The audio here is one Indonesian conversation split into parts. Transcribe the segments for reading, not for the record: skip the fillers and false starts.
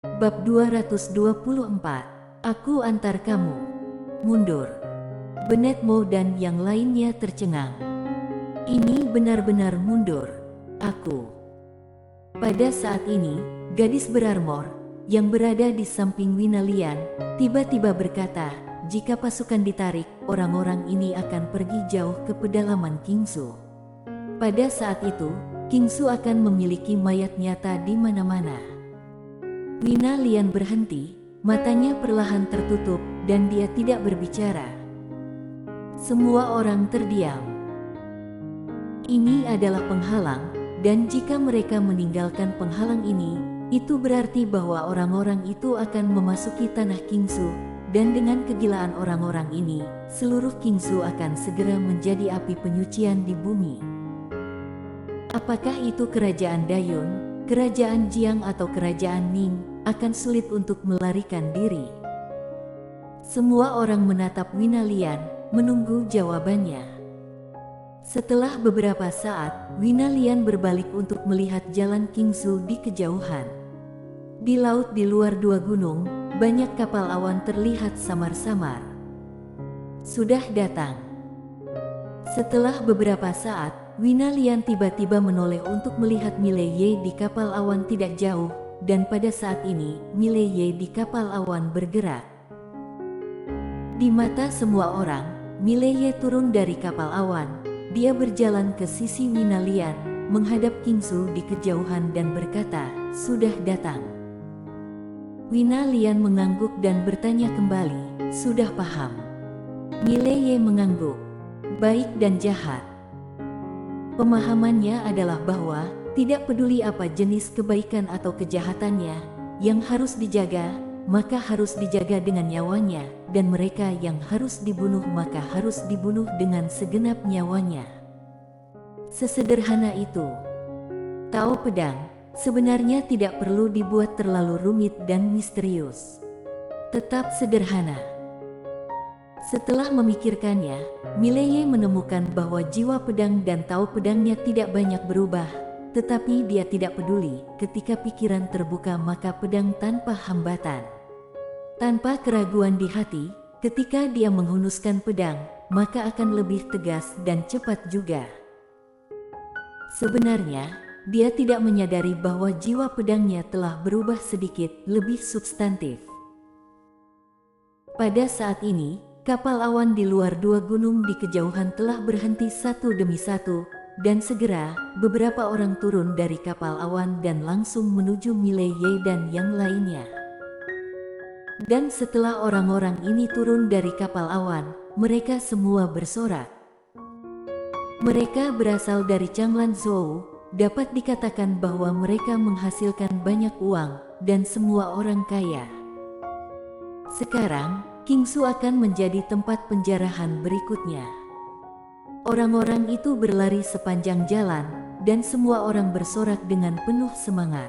Bab 224. Aku antar kamu. Mundur. Bennett Moe dan yang lainnya tercengang. Ini benar-benar mundur. Aku. Pada saat ini, gadis berarmor, yang berada di samping Winalian, tiba-tiba berkata, jika pasukan ditarik, orang-orang ini akan pergi jauh ke pedalaman Kingsu. Pada saat itu, Kingsu akan memiliki mayat nyata di mana-mana. Winalian berhenti, matanya perlahan tertutup, dan dia tidak berbicara. Semua orang terdiam. Ini adalah penghalang, dan jika mereka meninggalkan penghalang ini, itu berarti bahwa orang-orang itu akan memasuki tanah Kingsu, dan dengan kegilaan orang-orang ini, seluruh Kingsu akan segera menjadi api penyucian di bumi. Apakah itu kerajaan Dayun, kerajaan Jiang atau kerajaan Ning, akan sulit untuk melarikan diri. Semua orang menatap Winalian, menunggu jawabannya. Setelah beberapa saat, Winalian berbalik untuk melihat jalan Kingsu di kejauhan. Di laut di luar dua gunung, banyak kapal awan terlihat samar-samar. Sudah datang. Setelah beberapa saat, Winalian tiba-tiba menoleh untuk melihat Mileye di kapal awan tidak jauh, dan pada saat ini, Mileye di kapal awan bergerak. Di mata semua orang, Mileye turun dari kapal awan. Dia berjalan ke sisi Winalian, menghadap Kingsu di kejauhan dan berkata, sudah datang. Winalian mengangguk dan bertanya kembali, sudah paham. Mileye mengangguk. Baik dan jahat. Pemahamannya adalah bahwa, tidak peduli apa jenis kebaikan atau kejahatannya, yang harus dijaga, maka harus dijaga dengan nyawanya, dan mereka yang harus dibunuh maka harus dibunuh dengan segenap nyawanya. Sesederhana itu. Tao pedang, sebenarnya tidak perlu dibuat terlalu rumit dan misterius. Tetap sederhana. Setelah memikirkannya, Mileye menemukan bahwa jiwa pedang dan tao pedangnya tidak banyak berubah, tetapi dia tidak peduli. Ketika pikiran terbuka maka pedang tanpa hambatan. Tanpa keraguan di hati, ketika dia menghunuskan pedang, maka akan lebih tegas dan cepat juga. Sebenarnya, dia tidak menyadari bahwa jiwa pedangnya telah berubah sedikit lebih substantif. Pada saat ini, kapal awan di luar dua gunung di kejauhan telah berhenti satu demi satu, dan segera, beberapa orang turun dari kapal awan dan langsung menuju Mileye dan yang lainnya. Dan setelah orang-orang ini turun dari kapal awan, mereka semua bersorak. Mereka berasal dari Changlan Zhou, dapat dikatakan bahwa mereka menghasilkan banyak uang, dan semua orang kaya. Sekarang, Kingsu akan menjadi tempat penjarahan berikutnya. Orang-orang itu berlari sepanjang jalan, dan semua orang bersorak dengan penuh semangat.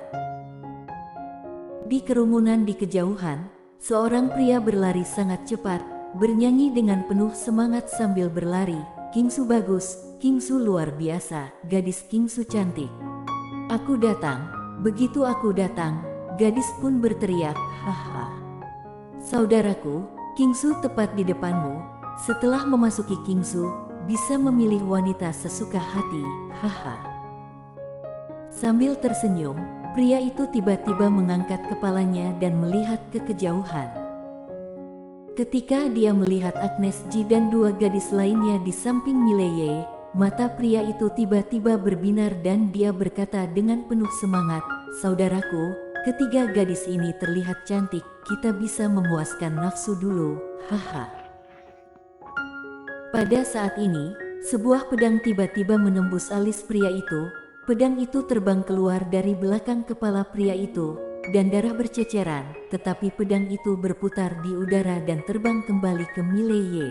Di kerumunan di kejauhan, seorang pria berlari sangat cepat, bernyanyi dengan penuh semangat sambil berlari. Kingsu bagus, Kingsu luar biasa, gadis Kingsu cantik. Aku datang, begitu aku datang, gadis pun berteriak, haha. Saudaraku, Kingsu tepat di depanmu. Setelah memasuki Kingsu, bisa memilih wanita sesuka hati, haha. Sambil tersenyum, pria itu tiba-tiba mengangkat kepalanya dan melihat ke kejauhan. Ketika dia melihat Agnes Ji dan dua gadis lainnya di samping Mileye, mata pria itu tiba-tiba berbinar dan dia berkata dengan penuh semangat, saudaraku, ketiga gadis ini terlihat cantik, kita bisa memuaskan nafsu dulu, haha. Pada saat ini, sebuah pedang tiba-tiba menembus alis pria itu. Pedang itu terbang keluar dari belakang kepala pria itu, dan darah berceceran, tetapi pedang itu berputar di udara dan terbang kembali ke Mileye.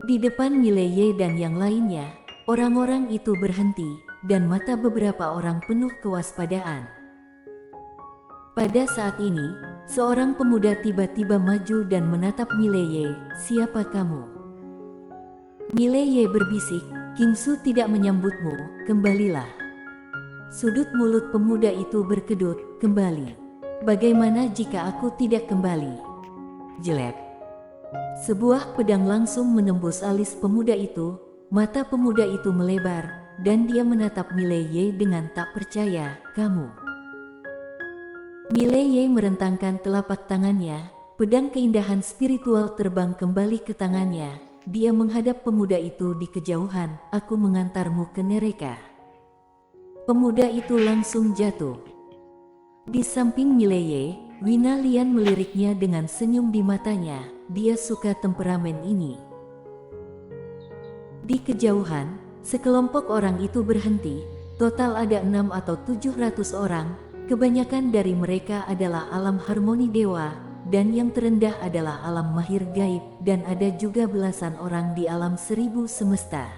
Di depan Mileye dan yang lainnya, orang-orang itu berhenti, dan mata beberapa orang penuh kewaspadaan. Pada saat ini, seorang pemuda tiba-tiba maju dan menatap Mileye, siapa kamu? Mileye berbisik, Kingsu tidak menyambutmu, kembalilah. Sudut mulut pemuda itu berkedut, kembali. Bagaimana jika aku tidak kembali? Jelek. Sebuah pedang langsung menembus alis pemuda itu, mata pemuda itu melebar, dan dia menatap Mileye dengan tak percaya. Kamu? Mileye merentangkan telapak tangannya, pedang keindahan spiritual terbang kembali ke tangannya. Dia menghadap pemuda itu di kejauhan. Aku mengantarmu ke neraka. Pemuda itu langsung jatuh. Di samping Mileye, Wina Lian meliriknya dengan senyum di matanya. Dia suka temperamen ini. Di kejauhan, sekelompok orang itu berhenti. Total ada 6 atau 700 orang. Kebanyakan dari mereka adalah alam harmoni dewa, dan yang terendah adalah alam mahir gaib, dan ada juga belasan orang di alam 1000 semesta.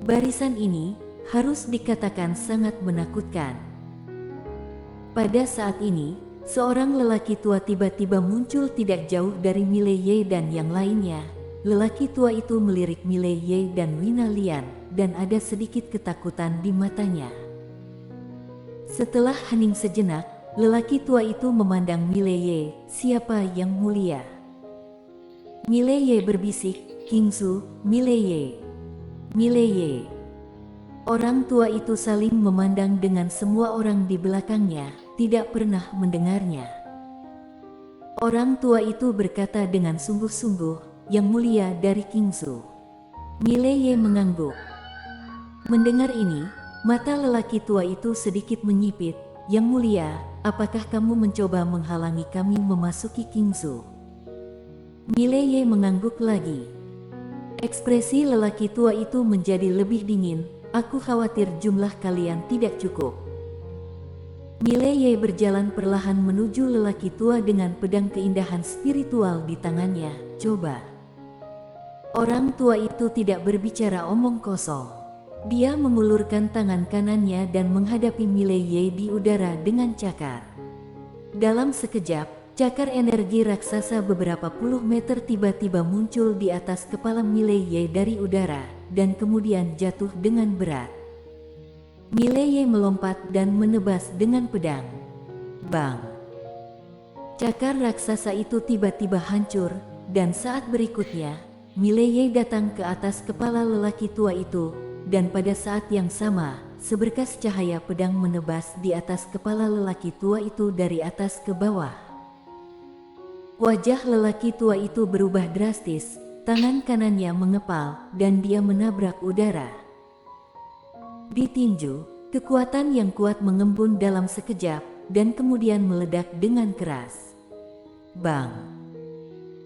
Barisan ini harus dikatakan sangat menakutkan. Pada saat ini, seorang lelaki tua tiba-tiba muncul tidak jauh dari Mileye dan yang lainnya. Lelaki tua itu melirik Mileye dan Wina Lian, dan ada sedikit ketakutan di matanya. Setelah hening sejenak, lelaki tua itu memandang Mileye. Siapa yang mulia? Mileye berbisik, Kingsu, Mileye. Mileye. Orang tua itu saling memandang dengan semua orang di belakangnya, tidak pernah mendengarnya. Orang tua itu berkata dengan sungguh-sungguh, "Yang mulia dari Kingsu." Mileye mengangguk. Mendengar ini, mata lelaki tua itu sedikit menyipit. "Yang mulia, apakah kamu mencoba menghalangi kami memasuki Kingsu?" Mileye mengangguk lagi. Ekspresi lelaki tua itu menjadi lebih dingin. "Aku khawatir jumlah kalian tidak cukup." Mileye berjalan perlahan menuju lelaki tua dengan pedang keindahan spiritual di tangannya. "Coba." Orang tua itu tidak berbicara omong kosong. Dia mengulurkan tangan kanannya dan menghadapi Mileye di udara dengan cakar. Dalam sekejap, cakar energi raksasa beberapa puluh meter tiba-tiba muncul di atas kepala Mileye dari udara, dan kemudian jatuh dengan berat. Mileye melompat dan menebas dengan pedang. Bang! Cakar raksasa itu tiba-tiba hancur, dan saat berikutnya, Mileye datang ke atas kepala lelaki tua itu, dan pada saat yang sama, seberkas cahaya pedang menebas di atas kepala lelaki tua itu dari atas ke bawah. Wajah lelaki tua itu berubah drastis, tangan kanannya mengepal, dan dia menabrak udara. Ditinju, kekuatan yang kuat mengembun dalam sekejap, dan kemudian meledak dengan keras. Bang!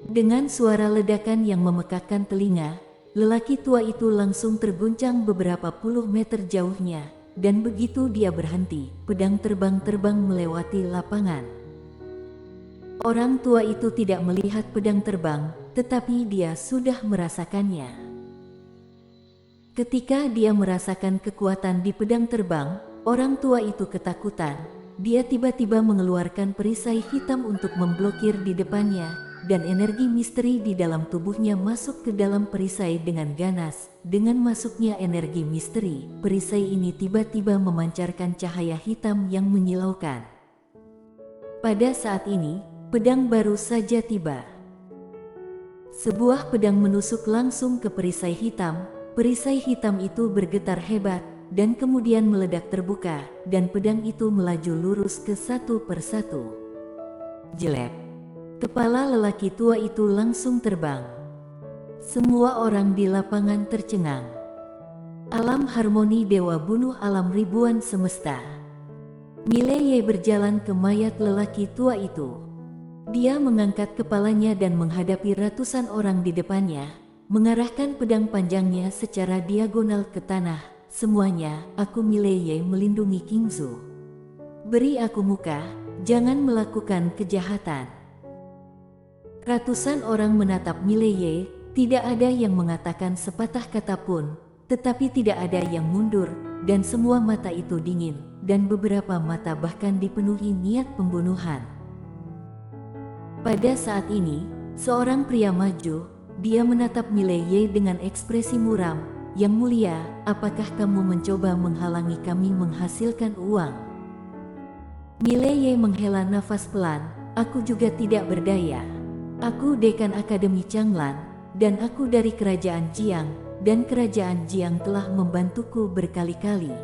Dengan suara ledakan yang memekakkan telinga, lelaki tua itu langsung terguncang beberapa puluh meter jauhnya, dan begitu dia berhenti, pedang terbang-terbang melewati lapangan. Orang tua itu tidak melihat pedang terbang, tetapi dia sudah merasakannya. Ketika dia merasakan kekuatan di pedang terbang, orang tua itu ketakutan. Dia tiba-tiba mengeluarkan perisai hitam untuk memblokir di depannya, dan energi misteri di dalam tubuhnya masuk ke dalam perisai dengan ganas. Dengan masuknya energi misteri, perisai ini tiba-tiba memancarkan cahaya hitam yang menyilaukan. Pada saat ini, pedang baru saja tiba. Sebuah pedang menusuk langsung ke perisai hitam. Perisai hitam itu bergetar hebat, dan kemudian meledak terbuka, dan pedang itu melaju lurus ke satu persatu. Jelek. Kepala lelaki tua itu langsung terbang. Semua orang di lapangan tercengang. Alam harmoni dewa bunuh alam ribuan semesta. Mileye berjalan ke mayat lelaki tua itu. Dia mengangkat kepalanya dan menghadapi ratusan orang di depannya, mengarahkan pedang panjangnya secara diagonal ke tanah. Semuanya, "Aku Mileye melindungi Kingsu. Beri aku muka, jangan melakukan kejahatan." Ratusan orang menatap Mileye, tidak ada yang mengatakan sepatah kata pun, tetapi tidak ada yang mundur, dan semua mata itu dingin, dan beberapa mata bahkan dipenuhi niat pembunuhan. Pada saat ini, seorang pria maju. Dia menatap Mileye dengan ekspresi muram. "Yang mulia, apakah kamu mencoba menghalangi kami menghasilkan uang?" Mileye menghela nafas pelan, aku juga tidak berdaya. Aku dekan Akademi Changlan, dan aku dari Kerajaan Jiang, dan Kerajaan Jiang telah membantuku berkali-kali.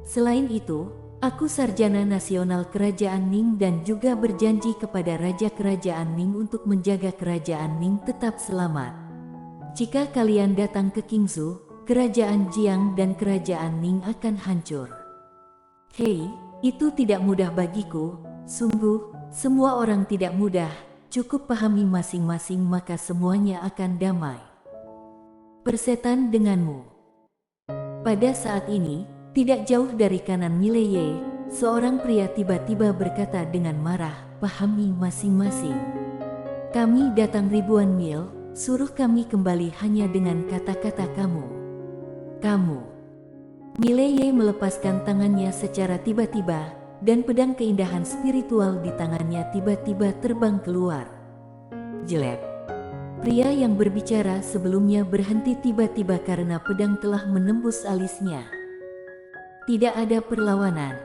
Selain itu, aku sarjana nasional Kerajaan Ning dan juga berjanji kepada Raja Kerajaan Ning untuk menjaga Kerajaan Ning tetap selamat. Jika kalian datang ke Qingzhou, Kerajaan Jiang dan Kerajaan Ning akan hancur. Hei, itu tidak mudah bagiku, sungguh, semua orang tidak mudah, cukup pahami masing-masing maka semuanya akan damai. Persetan denganmu. Pada saat ini, tidak jauh dari kanan Mileye, seorang pria tiba-tiba berkata dengan marah, pahami masing-masing. Kami datang ribuan mil, suruh kami kembali hanya dengan kata-kata kamu. Kamu. Mileye melepaskan tangannya secara tiba-tiba, dan pedang keindahan spiritual di tangannya tiba-tiba terbang keluar. Jelek. Pria yang berbicara sebelumnya berhenti tiba-tiba karena pedang telah menembus alisnya. Tidak ada perlawanan.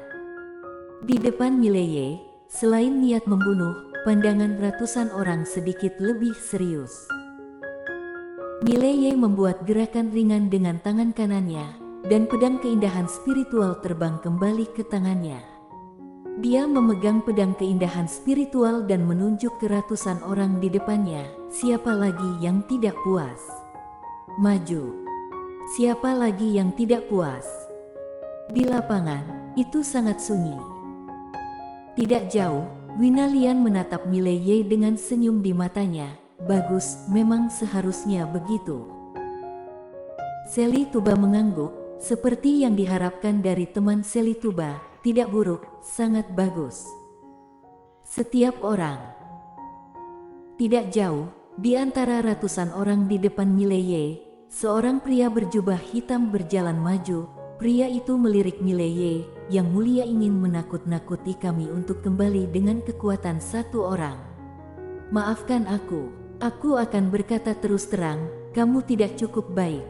Di depan Mileye, selain niat membunuh, pandangan ratusan orang sedikit lebih serius. Mileye membuat gerakan ringan dengan tangan kanannya, dan pedang keindahan spiritual terbang kembali ke tangannya. Dia memegang pedang keindahan spiritual dan menunjuk ke ratusan orang di depannya. Siapa lagi yang tidak puas? Maju. Siapa lagi yang tidak puas? Di lapangan, itu sangat sunyi. Tidak jauh, Winalian menatap Mileye dengan senyum di matanya. Bagus, memang seharusnya begitu. Seli Tuba mengangguk. Seperti yang diharapkan dari teman Seli Tuba, tidak buruk, sangat bagus. Setiap orang. Tidak jauh, di antara ratusan orang di depan Mileye, seorang pria berjubah hitam berjalan maju. Pria itu melirik Mileye, yang mulia ingin menakut-nakuti kami untuk kembali dengan kekuatan satu orang. Maafkan aku akan berkata terus terang, kamu tidak cukup baik.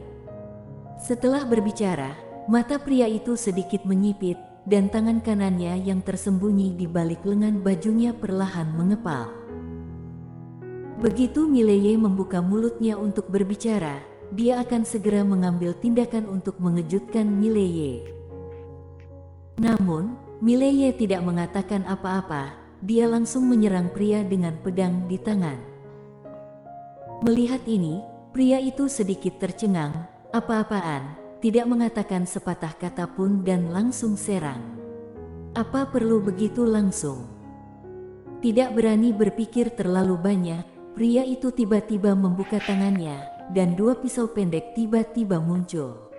Setelah berbicara, mata pria itu sedikit menyipit, dan tangan kanannya yang tersembunyi di balik lengan bajunya perlahan mengepal. Begitu Mileye membuka mulutnya untuk berbicara, dia akan segera mengambil tindakan untuk mengejutkan Mileye. Namun, Mileye tidak mengatakan apa-apa, dia langsung menyerang pria dengan pedang di tangan. Melihat ini, pria itu sedikit tercengang. Apa-apaan, tidak mengatakan sepatah kata pun dan langsung serang. Apa perlu begitu langsung? Tidak berani berpikir terlalu banyak, pria itu tiba-tiba membuka tangannya, dan dua pisau pendek tiba-tiba muncul.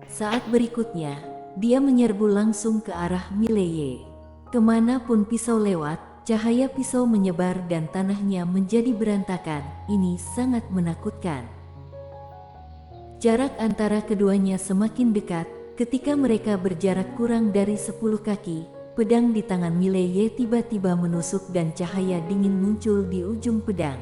Saat berikutnya, dia menyerbu langsung ke arah Mileye. Kemanapun pisau lewat, cahaya pisau menyebar dan tanahnya menjadi berantakan. Ini sangat menakutkan. Jarak antara keduanya semakin dekat, ketika mereka berjarak kurang dari 10 kaki, pedang di tangan Mileye tiba-tiba menusuk dan cahaya dingin muncul di ujung pedang.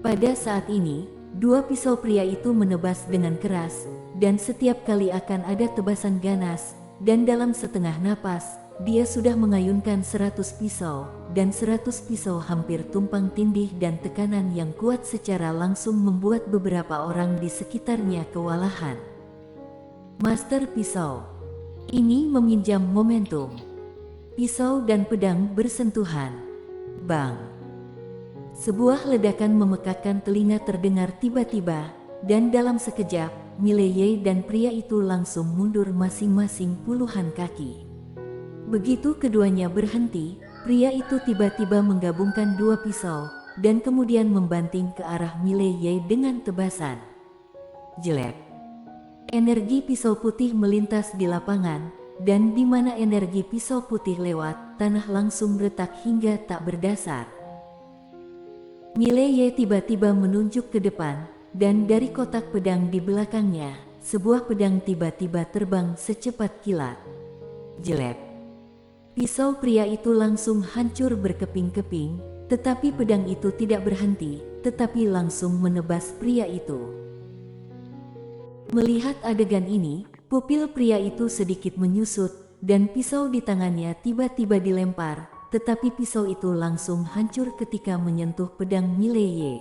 Pada saat ini, dua pisau pria itu menebas dengan keras, dan setiap kali akan ada tebasan ganas, dan dalam setengah napas, dia sudah mengayunkan 100 pisau, dan 100 pisau hampir tumpang tindih dan tekanan yang kuat secara langsung membuat beberapa orang di sekitarnya kewalahan. Master Pisau ini meminjam momentum. Pisau dan pedang bersentuhan. Bang! Sebuah ledakan memekakkan telinga terdengar tiba-tiba, dan dalam sekejap, Mileye dan pria itu langsung mundur masing-masing puluhan kaki. Begitu keduanya berhenti, pria itu tiba-tiba menggabungkan dua pisau, dan kemudian membanting ke arah Mileye dengan tebasan. Jelek. Energi pisau putih melintas di lapangan, dan di mana energi pisau putih lewat, tanah langsung retak hingga tak berdasar. Mileye tiba-tiba menunjuk ke depan, dan dari kotak pedang di belakangnya, sebuah pedang tiba-tiba terbang secepat kilat. Jelek. Pisau pria itu langsung hancur berkeping-keping, tetapi pedang itu tidak berhenti, tetapi langsung menebas pria itu. Melihat adegan ini, pupil pria itu sedikit menyusut, dan pisau di tangannya tiba-tiba dilempar, tetapi pisau itu langsung hancur ketika menyentuh pedang Mileye.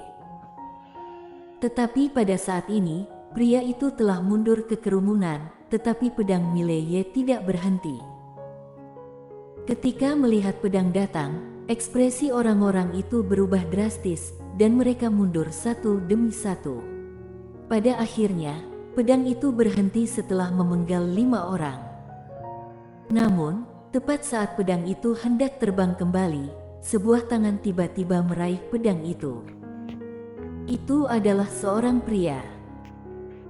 Tetapi pada saat ini, pria itu telah mundur ke kerumunan, tetapi pedang Mileye tidak berhenti. Ketika melihat pedang datang, ekspresi orang-orang itu berubah drastis, dan mereka mundur satu demi satu. Pada akhirnya, pedang itu berhenti setelah memenggal 5 orang. Namun, tepat saat pedang itu hendak terbang kembali, sebuah tangan tiba-tiba meraih pedang itu. Itu adalah seorang pria.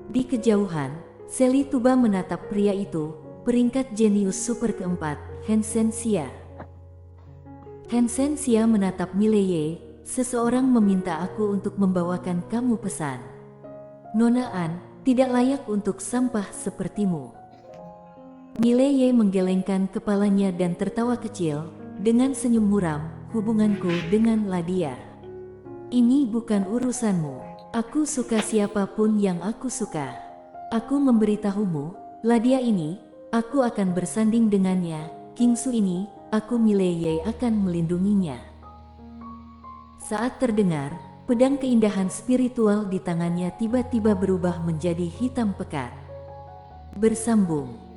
Di kejauhan, Seli Tuba menatap pria itu, peringkat jenius super keempat, Hansen Xia. Hansen Xia menatap Mileye, seseorang meminta aku untuk membawakan kamu pesan. Nona An, tidak layak untuk sampah sepertimu. Mileye menggelengkan kepalanya dan tertawa kecil, dengan senyum muram, hubunganku dengan Ladia. Ini bukan urusanmu, aku suka siapapun yang aku suka. Aku memberitahumu, Ladia ini, aku akan bersanding dengannya. Kingsu ini, aku Mileye akan melindunginya. Saat terdengar, pedang keindahan spiritual di tangannya tiba-tiba berubah menjadi hitam pekat. Bersambung.